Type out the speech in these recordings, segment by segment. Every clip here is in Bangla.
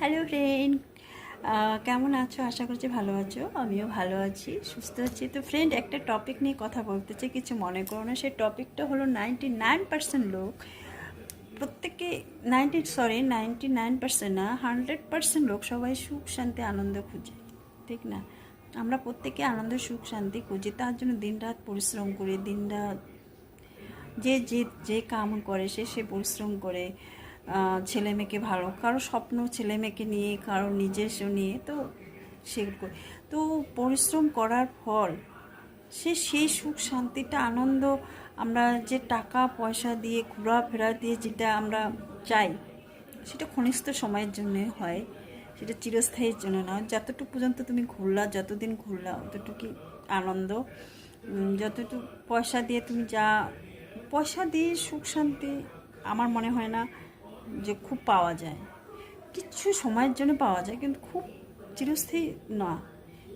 হ্যালো ফ্রেন্ড, কেমন আছো? আশা করছি ভালো আছো। আমিও ভালো আছি, সুস্থ আছি। তো ফ্রেন্ড, একটা টপিক নিয়ে কথা বলতে চাই, কিছু মনে করো না। সেই টপিকটা হলো 99% লোক, প্রত্যেকে 99% না, 100% লোক সবাই সুখ শান্তি আনন্দ খুঁজে, ঠিক না? আমরা প্রত্যেকে আনন্দ সুখ শান্তি খুঁজি, তার জন্য দিনরাত পরিশ্রম করি। দিনরাত যে যে যে কাম করে সে পরিশ্রম করে, ছেলে মেয়েকে ভালো, কারো স্বপ্ন ছেলে মেয়েকে নিয়ে, কারো নিজস্ব নিয়ে, তো সেগুলো করে। তো পরিশ্রম করার ফল সেই সুখ শান্তিটা আনন্দ আমরা যে টাকা পয়সা দিয়ে ঘোরাফেরা দিয়ে যেটা আমরা চাই, সেটা ক্ষণিষ্ঠ সময়ের জন্য হয়, সেটা চিরস্থায়ীর জন্য না। যতটুকু পর্যন্ত তুমি ঘুরলা, যতদিন ঘুরলা, অতটুকুই আনন্দ। যতটুকু পয়সা দিয়ে তুমি পয়সা দিয়ে সুখ শান্তি আমার মনে হয় না যে খুব পাওয়া যায়। কিছু সময়ের জন্য পাওয়া যায়, কিন্তু খুব চিরস্থায়ী না।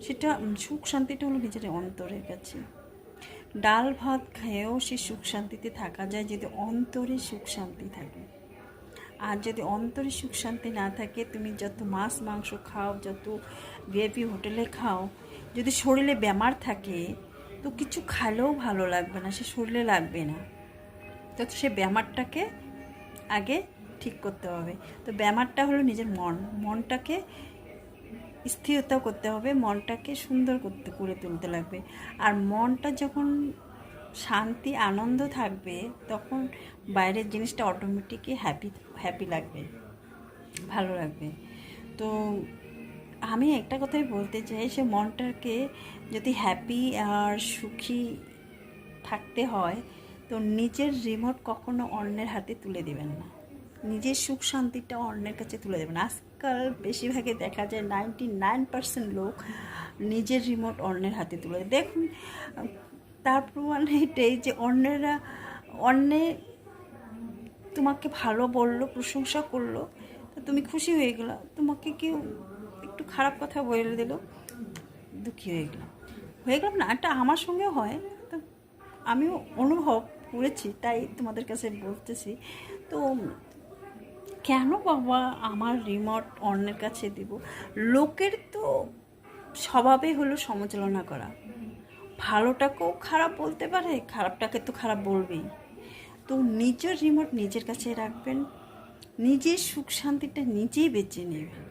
সেটা সুখ শান্তিটা হলো নিজের অন্তরের কাছে। ডাল ভাত খেয়েও সে সুখ শান্তিতে থাকা যায় যদি অন্তরে সুখ শান্তি থাকে। আর যদি অন্তরে সুখ শান্তি না থাকে, তুমি যত মাছ মাংস খাও, যত ভিআইপি হোটেলে খাও, যদি শরীরে বেমার থাকে, তো কিছু খেলেও ভালো লাগবে না, সে শরীরে লাগবে না। তো সে ব্যায়ামারটাকে আগে ঠিক করতে হবে। তো ব্যায়ামারটা হলো নিজের মনটাকে স্থিরতা করতে হবে, মনটাকে সুন্দর করে তুলতে লাগবে। আর মনটা যখন শান্তি আনন্দ থাকবে, তখন বাইরের জিনিসটা অটোমেটিকই হ্যাপি লাগবে, ভালো লাগবে। তো আমি একটা কথাই বলতে চাই, সে মনটাকে যদি হ্যাপি আর সুখী থাকতে হয়, তো নিজের রিমোট কখনো অন্যের হাতে তুলে দেবেন না। নিজের সুখ শান্তিটা অন্যের কাছে তুলে দেবেন। আজকাল বেশিরভাগে দেখা যায় 99% লোক নিজের রিমোট অন্যের হাতে তুলে দেয়। দেখুন, তার প্রমাণ এটাই যে অন্যে তোমাকে ভালো বললো, প্রশংসা করলো, তো তুমি খুশি হয়ে গেলো। তোমাকে কেউ একটু খারাপ কথা বলে দিল, দুঃখী হয়ে গেলাম না। এটা আমার সঙ্গেও হয়, তো আমিও অনুভব করেছি, তাই তোমাদের কাছে বলতেছি। তো কেন বাবা আমার রিমোট অন্যের কাছে দিব? লোকের তো স্বভাবে হলো সমালোচনা করা। ভালোটাকেও খারাপ বলতে পারে, খারাপটাকে তো খারাপ বলবেই। তো নিজের রিমোট নিজের কাছে রাখবেন, নিজের সুখ শান্তিটা নিজেই বেছে নেবেন।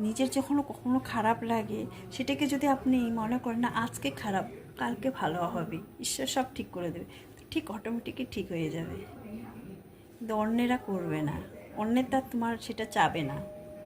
নিজের যখন কখনো খারাপ লাগে, সেটাকে যদি আপনি মনে করেন না আজকে খারাপ, কালকে ভালো হবে, ঈশ্বর সব ঠিক করে দেবে, তো ঠিক অটোমেটিকই ঠিক হয়ে যাবে। কিন্তু অন্যেরা করবে না, অন্যেরটা তোমার সেটা চাবে না।